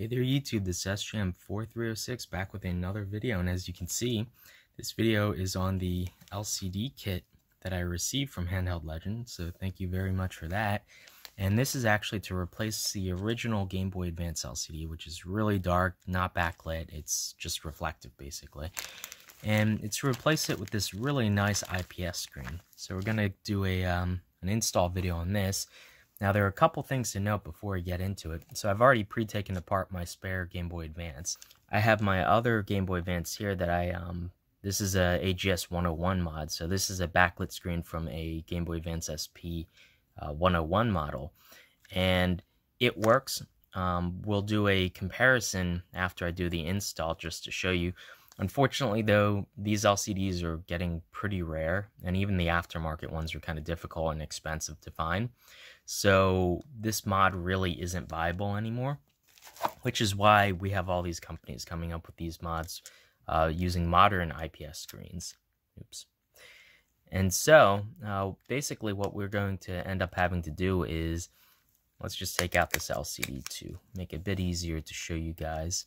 Hey there YouTube, this is sjm4306 back with another video, and as you can see, this video is on the LCD kit that I received from Handheld Legend, so thank you very much for that. And this is actually to replace the original Game Boy Advance LCD, which is really dark, not backlit, it's just reflective basically. And it's to replace it with this really nice IPS screen. So we're going to do an install video on this. Now, there are a couple things to note before we get into it. So I've already pre-taken apart my spare Game Boy Advance. I have my other Game Boy Advance here that this is a AGS 101 mod. So this is a backlit screen from a Game Boy Advance SP 101 model. And it works. We'll do a comparison after I do the install just to show you. Unfortunately, though, these LCDs are getting pretty rare, and even the aftermarket ones are kind of difficult and expensive to find. So this mod really isn't viable anymore, which is why we have all these companies coming up with these mods using modern IPS screens. Oops. And so, basically what we're going to end up having to do is, let's just take out this LCD to make it a bit easier to show you guys.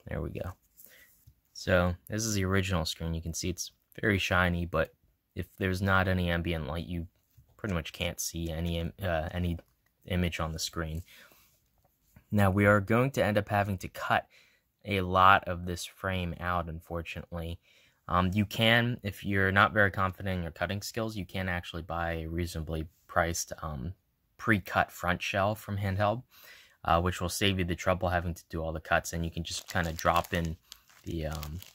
There we go. So this is the original screen. You can see it's very shiny, but if there's not any ambient light, you pretty much can't see any image on the screen. Now we are going to end up having to cut a lot of this frame out, unfortunately. You can, if you're not very confident in your cutting skills, you can actually buy a reasonably priced pre-cut front shell from Handheld. Which will save you the trouble having to do all the cuts, and you can just kind of drop in the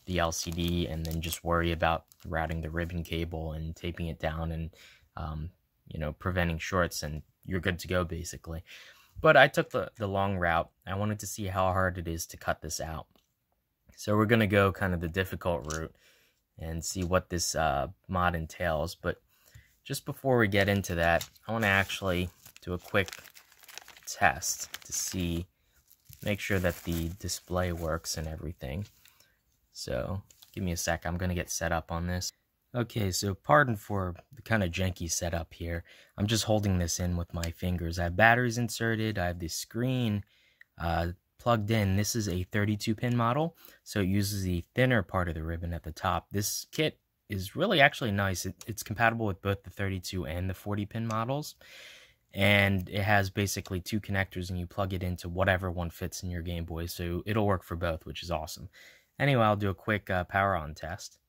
LCD and then just worry about routing the ribbon cable and taping it down and you know, preventing shorts, and you're good to go basically. But I took the long route. I wanted to see how hard it is to cut this out, so we're gonna go kind of the difficult route and see what this mod entails. But just before we get into that, I want to actually do a quick test to make sure that the display works and everything. So give me a sec, I'm gonna get set up on this. Okay, so pardon for the kind of janky setup here. I'm just holding this in with my fingers. I have batteries inserted, I have the screen plugged in. This is a 32-pin model, so it uses the thinner part of the ribbon at the top. This kit is really actually nice. It's compatible with both the 32 and the 40-pin models. And it has basically two connectors, and you plug it into whatever one fits in your Game Boy, so it'll work for both, which is awesome. Anyway, I'll do a quick power on test.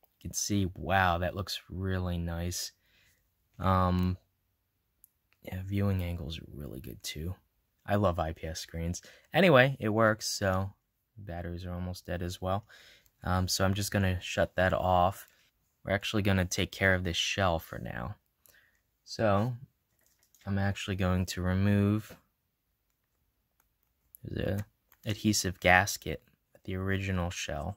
You can see, wow, that looks really nice. Yeah, viewing angles are really good too. I love IPS screens. Anyway, it works, so batteries are almost dead as well. So I'm just gonna shut that off. We're actually gonna take care of this shell for now. So, I'm actually going to remove the adhesive gasket, the original shell.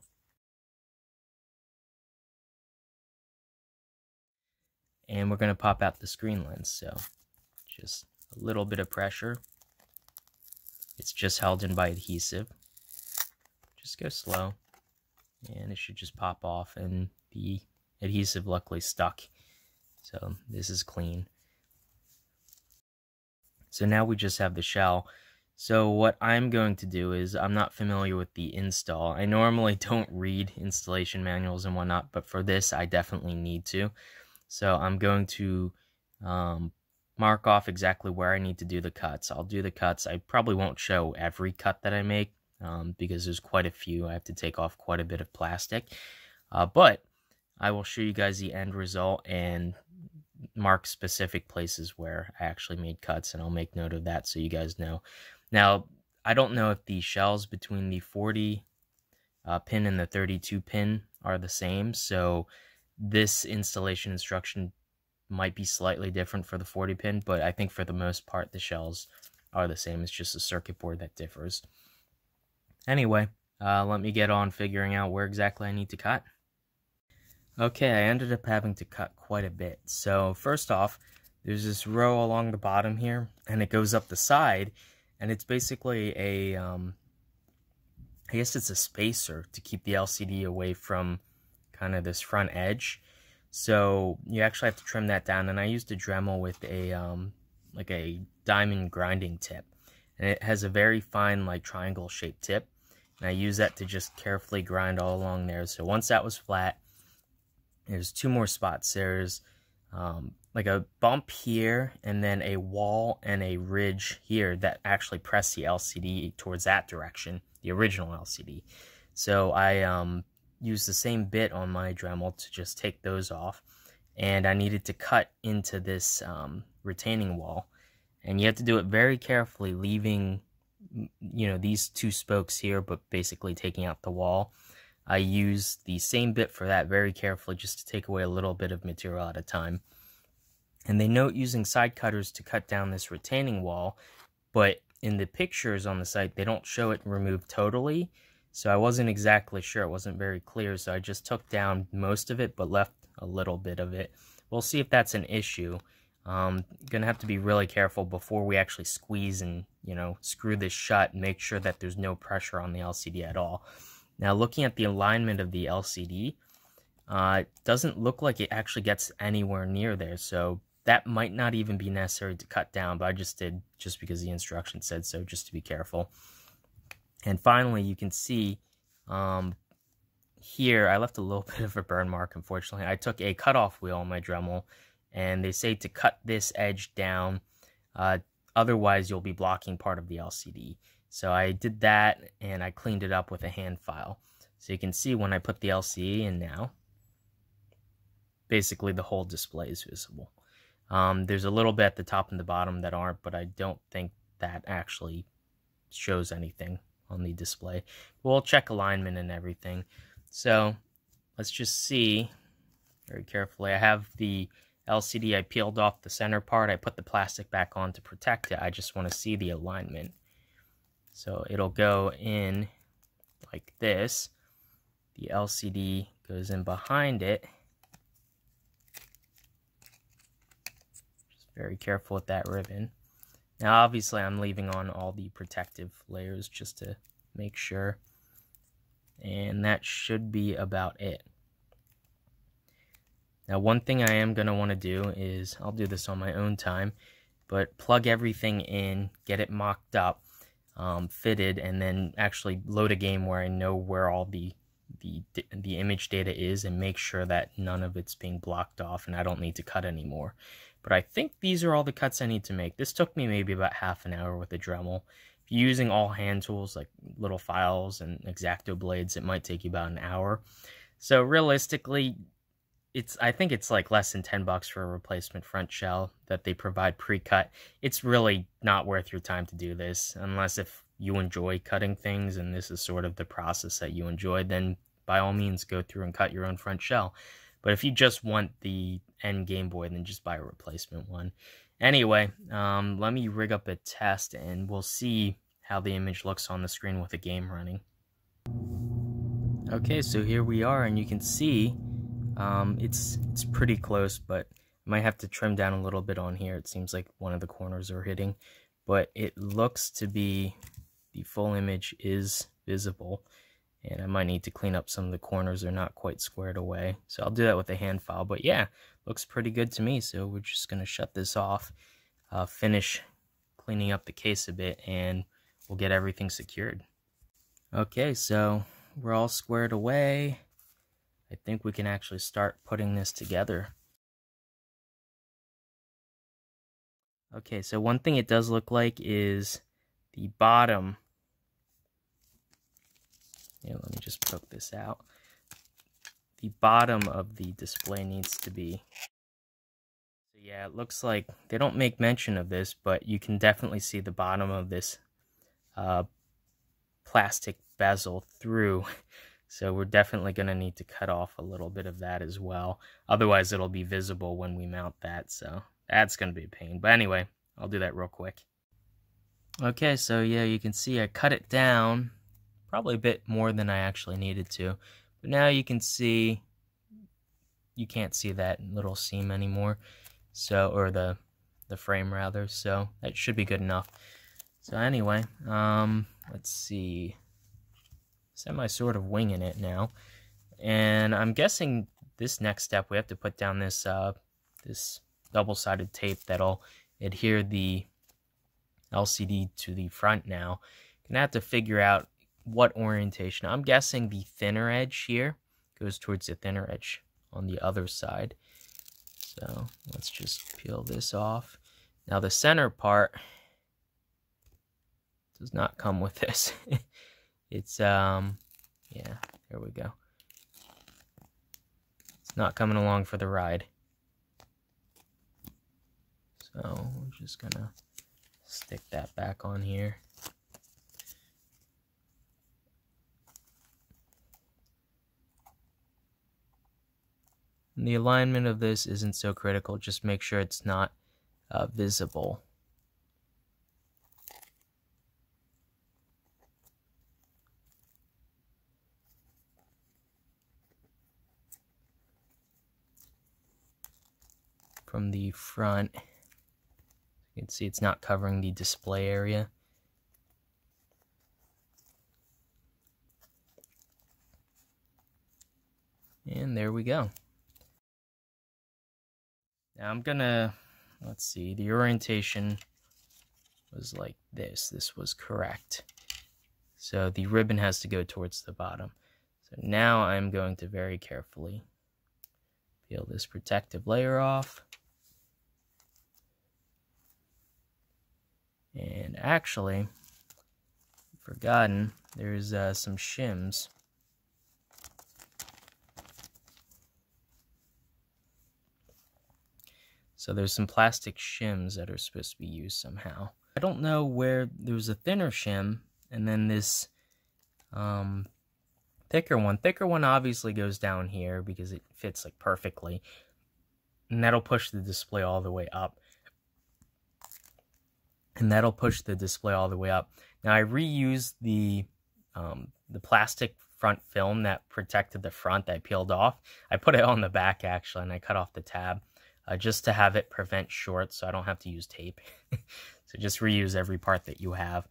And we're going to pop out the screen lens, so just a little bit of pressure. It's just held in by adhesive. Just go slow, and it should just pop off, and the adhesive luckily stuck. So this is clean. So now we just have the shell. So what I'm going to do is, I'm not familiar with the install. I normally don't read installation manuals and whatnot, but for this I definitely need to. So I'm going to mark off exactly where I need to do the cuts. I'll do the cuts. I probably won't show every cut that I make because there's quite a few. I have to take off quite a bit of plastic. But I will show you guys the end result and mark specific places where I actually made cuts, and I'll make note of that so you guys know. Now, I don't know if the shells between the 40 pin and the 32 pin are the same, so this installation instruction might be slightly different for the 40 pin, but I think for the most part the shells are the same. It's just a circuit board that differs. Anyway, let me get on figuring out where exactly I need to cut. Okay, I ended up having to cut quite a bit. So first off, there's this row along the bottom here, and it goes up the side, and it's basically a, I guess it's a spacer to keep the LCD away from kind of this front edge. So you actually have to trim that down, and I used a Dremel with a like a diamond grinding tip, and it has a very fine like triangle shaped tip, and I use that to just carefully grind all along there. So once that was flat, there's two more spots. There's like a bump here, and then a wall and a ridge here that actually press the LCD towards that direction, the original LCD. So I used the same bit on my Dremel to just take those off, and I needed to cut into this retaining wall, and you have to do it very carefully, leaving these two spokes here, but basically taking out the wall. I used the same bit for that very carefully, just to take away a little bit of material at a time. And they note using side cutters to cut down this retaining wall, but in the pictures on the site, they don't show it removed totally. So I wasn't exactly sure, it wasn't very clear, so I just took down most of it, but left a little bit of it. We'll see if that's an issue. Gonna have to be really careful before we actually squeeze and, screw this shut and make sure that there's no pressure on the LCD at all. Now, looking at the alignment of the LCD, it doesn't look like it actually gets anywhere near there, so that might not even be necessary to cut down, but I just did just because the instructions said so, just to be careful. And finally, you can see here, I left a little bit of a burn mark, unfortunately. I took a cutoff wheel on my Dremel, and they say to cut this edge down, otherwise you'll be blocking part of the LCD. So I did that, and I cleaned it up with a hand file. So you can see when I put the LCD in now, basically the whole display is visible. There's a little bit at the top and the bottom that aren't, but I don't think that actually shows anything on the display. We'll check alignment and everything. So let's just see very carefully. I have the LCD, I peeled off the center part, I put the plastic back on to protect it. I just want to see the alignment. So it'll go in like this. The LCD goes in behind it. Just very careful with that ribbon. Now obviously I'm leaving on all the protective layers just to make sure. And that should be about it. Now one thing I am going to want to do is, I'll do this on my own time, but plug everything in, get it mocked up, fitted, and then actually load a game where I know where all the image data is, and make sure that none of it's being blocked off and I don't need to cut anymore. But I think these are all the cuts I need to make. This took me maybe about half an hour with a Dremel. If you're using all hand tools like little files and X-Acto blades, it might take you about an hour. So realistically, I think it's like less than $10 for a replacement front shell that they provide pre-cut. It's really not worth your time to do this, unless if you enjoy cutting things and this is sort of the process that you enjoy, then by all means go through and cut your own front shell. But if you just want the end Game Boy, then just buy a replacement one. Anyway, let me rig up a test and we'll see how the image looks on the screen with a game running. Okay, so here we are, and you can see it's pretty close, but I might have to trim down a little bit on here. It seems like one of the corners are hitting, but it looks to be the full image is visible, and I might need to clean up some of the corners. They're not quite squared away, so I'll do that with a hand file. But yeah, looks pretty good to me, so we're just going to shut this off, finish cleaning up the case a bit, and we'll get everything secured. Okay, so we're all squared away. I think we can actually start putting this together. Okay, so one thing it does look like is the bottom. Yeah, let me just poke this out. The bottom of the display needs to be. So yeah, it looks like they don't make mention of this, but you can definitely see the bottom of this plastic bezel through. So we're definitely going to need to cut off a little bit of that as well. Otherwise, it'll be visible when we mount that. So that's going to be a pain. But anyway, I'll do that real quick. Okay, so yeah, you can see I cut it down. Probably a bit more than I actually needed to. But now you can see, you can't see that little seam anymore. So, or the frame rather. So that should be good enough. So anyway, let's see. Semi sort of winging it now, and I'm guessing this next step, we have to put down this this double-sided tape that'll adhere the LCD to the front now. Gonna have to figure out what orientation. I'm guessing the thinner edge here goes towards the thinner edge on the other side. So let's just peel this off. Now the center part does not come with this. It's yeah, there we go. It's not coming along for the ride. So we're just gonna stick that back on here. And the alignment of this isn't so critical, just make sure it's not visible. From the front, you can see it's not covering the display area. And there we go. Now I'm gonna, let's see, the orientation was like this. This was correct. So the ribbon has to go towards the bottom. So now I'm going to very carefully peel this protective layer off. And actually, forgotten, there's some shims. So there's some plastic shims that are supposed to be used somehow. I don't know where there's a thinner shim and then this thicker one. Thicker one obviously goes down here because it fits like perfectly. And that'll push the display all the way up. Now I reused the plastic front film that protected the front that I peeled off. I put it on the back actually, and I cut off the tab. Just to have it prevent shorts so I don't have to use tape. So just reuse every part that you have.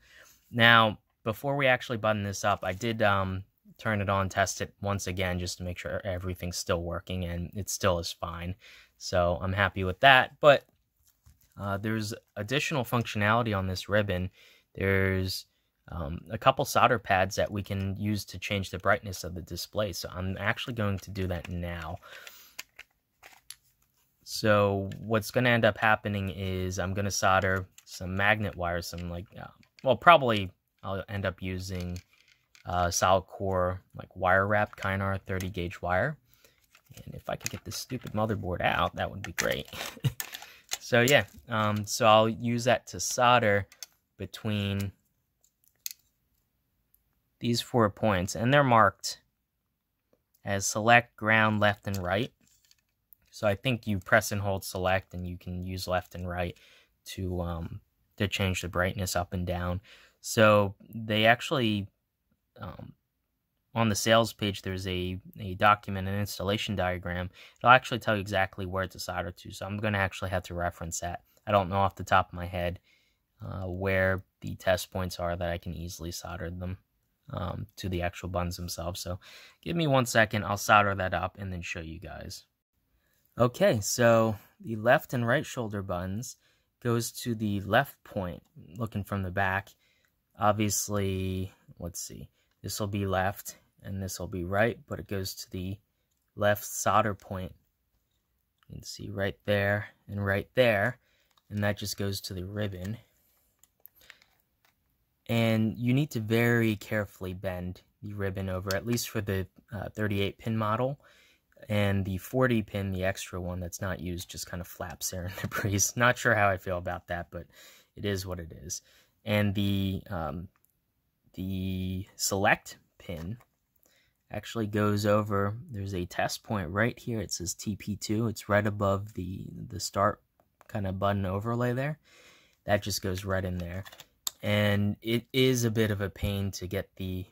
Now, before we actually button this up, I did turn it on, test it once again just to make sure everything's still working, and it still is fine. So I'm happy with that. But there's additional functionality on this ribbon. There's a couple solder pads that we can use to change the brightness of the display. So I'm actually going to do that now. So what's going to end up happening is I'm going to solder some magnet wires, some like, well, probably I'll end up using solid core like wire wrapped Kynar 30 gauge wire. And if I could get this stupid motherboard out, that would be great. So yeah, so I'll use that to solder between these 4 points, and they're marked as select, ground, left, and right. So I think you press and hold select, and you can use left and right to change the brightness up and down. So they actually, on the sales page, there's a document, an installation diagram. It'll actually tell you exactly where to solder to. So I'm going to actually have to reference that. I don't know off the top of my head where the test points are that I can easily solder them to the actual buttons themselves. So give me 1 second. I'll solder that up and then show you guys. Okay, so the left and right shoulder buttons goes to the left point, looking from the back. Obviously, let's see, this will be left and this will be right, but it goes to the left solder point. You can see right there, and that just goes to the ribbon. And you need to very carefully bend the ribbon over, at least for the 38 pin model. And the 40 pin, the extra one that's not used, just kind of flaps there in the breeze. Not sure how I feel about that, but it is what it is. And the select pin actually goes over, there's a test point right here. It says TP2. It's right above the start kind of button overlay there. That just goes right in there. And it is a bit of a pain to get the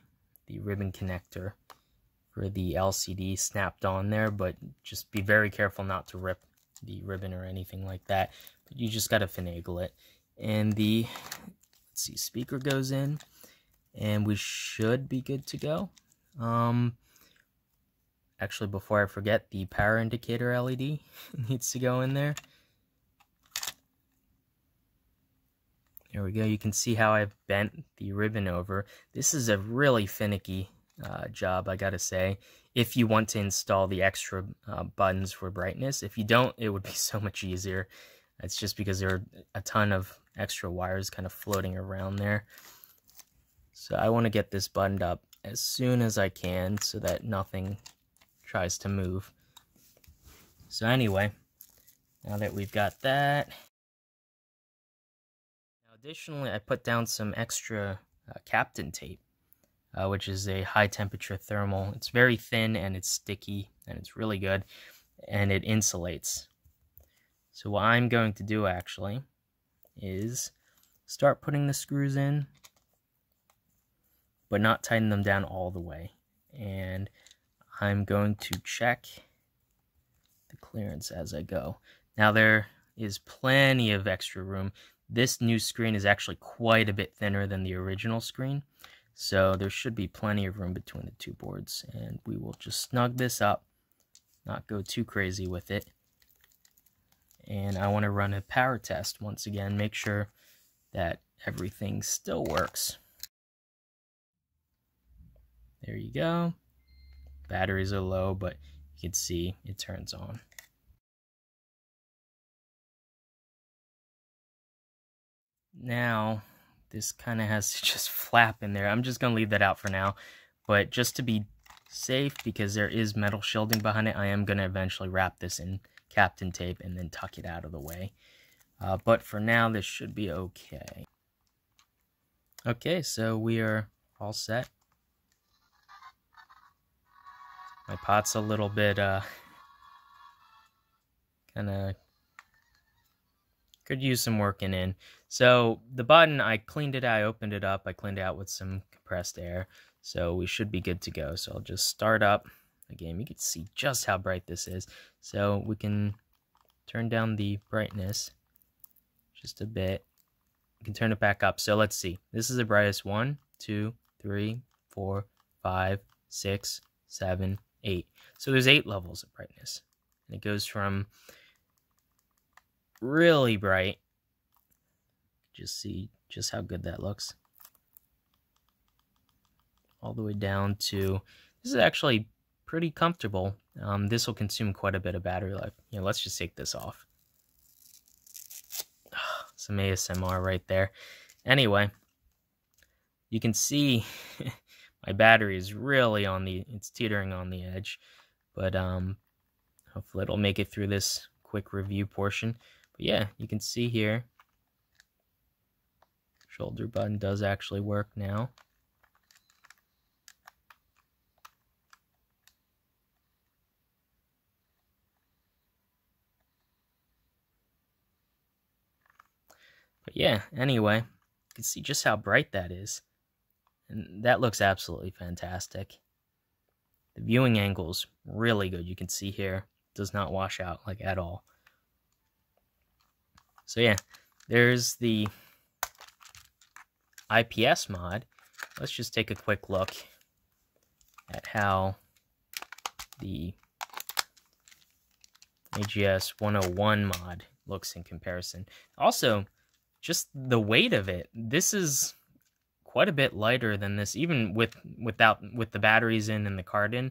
ribbon connector for the LCD snapped on there, but just be very careful not to rip the ribbon or anything like that. But you just got to finagle it. And the, let's see, speaker goes in, and we should be good to go. Actually, before I forget, the power indicator LED needs to go in there. There we go. You can see how I've bent the ribbon over. This is a really finicky job, I gotta say, if you want to install the extra buttons for brightness. If you don't, it would be so much easier. It's just because there are a ton of extra wires kind of floating around there. So I want to get this buttoned up as soon as I can so that nothing tries to move. So anyway, now that we've got that, now additionally I put down some extra Kapton tape, which is a high temperature thermal. It's very thin and it's sticky and it's really good and it insulates. So what I'm going to do actually is start putting the screws in, but not tighten them down all the way. And I'm going to check the clearance as I go. Now there is plenty of extra room. This new screen is actually quite a bit thinner than the original screen, so there should be plenty of room between the two boards. And we will just snug this up, not go too crazy with it. And I want to run a power test once again, make sure that everything still works. There you go. Batteries are low, but you can see it turns on. Now, this kind of has to just flap in there. I'm just going to leave that out for now. But just to be safe, because there is metal shielding behind it, I am going to eventually wrap this in Kapton tape and then tuck it out of the way. But for now, this should be okay. Okay, so we are all set. My pot's a little bit, kind of could use some working in. So the button, I cleaned it out, I opened it up, I cleaned it out with some compressed air. So we should be good to go. So I'll just start up. Again, you can see just how bright this is. So we can turn down the brightness just a bit. We can turn it back up. So let's see. This is the brightest. 1, 2, 3, 4, 5, 6, 7, 8. So there's 8 levels of brightness. And it goes from really bright. Just see just how good that looks. All the way down to, this is actually pretty comfortable. This will consume quite a bit of battery life. Let's just take this off. Some ASMR right there. Anyway, you can see my battery is really it's teetering on the edge, but hopefully it'll make it through this quick review portion. But yeah, you can see here, shoulder button does actually work now. But yeah, anyway, you can see just how bright that is. And that looks absolutely fantastic. The viewing angle's really good. You can see here, it does not wash out like at all. So yeah, there's the IPS mod. Let's just take a quick look at how the AGS 101 mod looks in comparison. Also, just the weight of it. This is quite a bit lighter than this, even with the batteries in and the card in.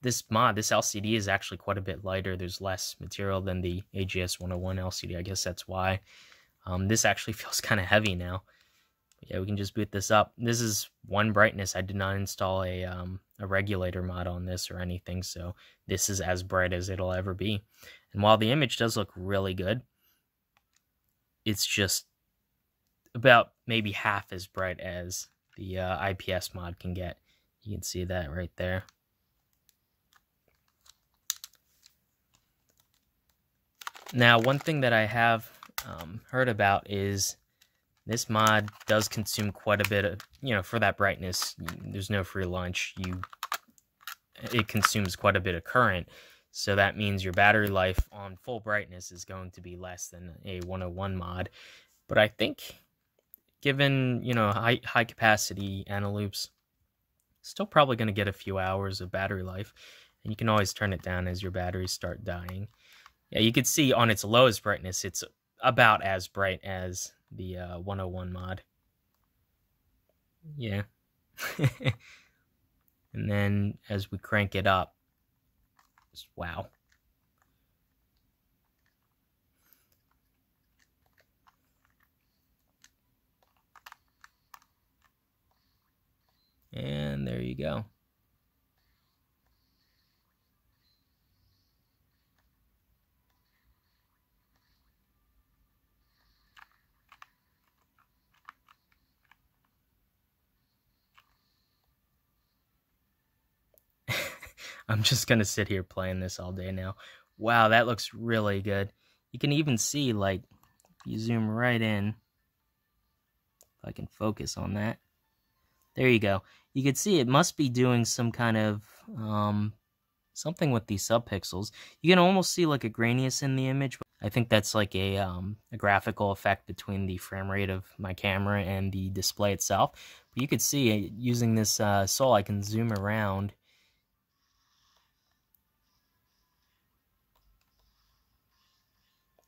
This LCD is actually quite a bit lighter. There's less material than the AGS 101 LCD. I guess that's why. This actually feels kind of heavy now. But yeah, we can just boot this up. This is one brightness. I did not install a regulator mod on this or anything, so this is as bright as it'll ever be. And while the image does look really good, it's just about maybe half as bright as the IPS mod can get. You can see that right there. Now, one thing that I have heard about is this mod does consume quite a bit of, for that brightness, there's no free lunch. It consumes quite a bit of current. So that means your battery life on full brightness is going to be less than a 101 mod. But I think given, high capacity analoops, still probably going to get a few hours of battery life, and you can always turn it down as your batteries start dying. Yeah, you can see on its lowest brightness, it's about as bright as the 101 mod. Yeah. And then as we crank it up, just wow. And there you go. I'm just gonna sit here playing this all day now. Wow, that looks really good. You can even see, like, if you zoom right in, if I can focus on that. There you go. You can see it must be doing some kind of something with these subpixels. You can almost see like a graininess in the image. I think that's like a graphical effect between the frame rate of my camera and the display itself. But you could see using this Sol, I can zoom around.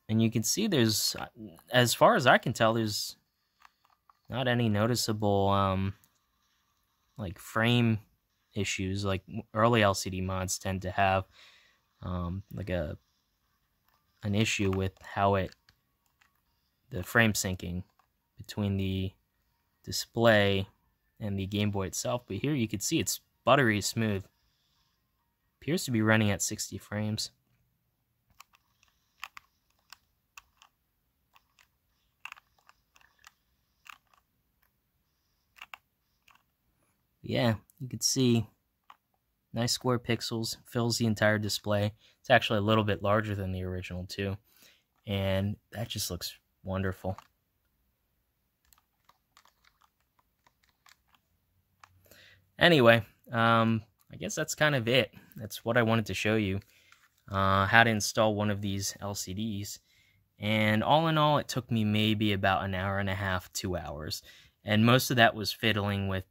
And you can see there's, as far as I can tell, there's not any noticeable like frame issues like early LCD mods tend to have, like an issue with how the frame syncing between the display and the Game Boy itself. But here you can see it's buttery smooth. Appears to be running at 60 frames. Yeah, you can see nice square pixels, fills the entire display. It's actually a little bit larger than the original too, and that just looks wonderful. Anyway, I guess that's kind of it. That's what I wanted to show you, how to install one of these LCDs. And all in all, it took me maybe about an hour and a half, 2 hours. And most of that was fiddling with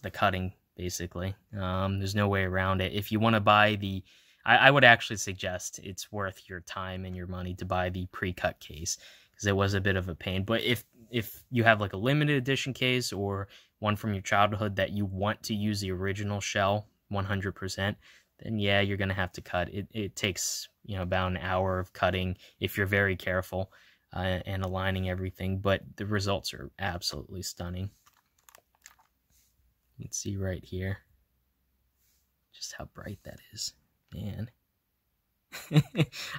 the cutting, basically. There's no way around it. If you want to buy the, I would actually suggest it's worth your time and your money to buy the pre-cut case, because it was a bit of a pain. But if you have like a limited edition case or one from your childhood that you want to use the original shell 100%, then yeah, you're gonna have to cut. It takes, you know, about an hour of cutting if you're very careful and aligning everything. But the results are absolutely stunning. You can see right here just how bright that is, man.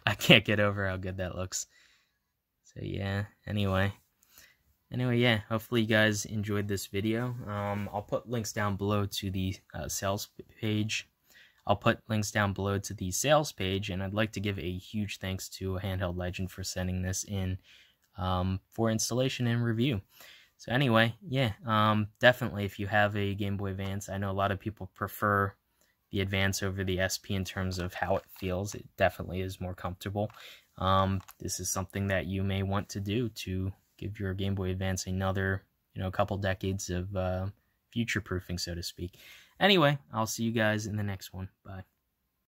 I can't get over how good that looks. So yeah, anyway, yeah, hopefully you guys enjoyed this video. I'll put links down below to the sales page. I'll put links down below to the sales page, and I'd like to give a huge thanks to Handheld Legend for sending this in for installation and review. So anyway, yeah, definitely if you have a Game Boy Advance, I know a lot of people prefer the Advance over the SP in terms of how it feels. It definitely is more comfortable. This is something that you may want to do to give your Game Boy Advance another, you know, couple decades of future proofing, so to speak. Anyway, I'll see you guys in the next one. Bye.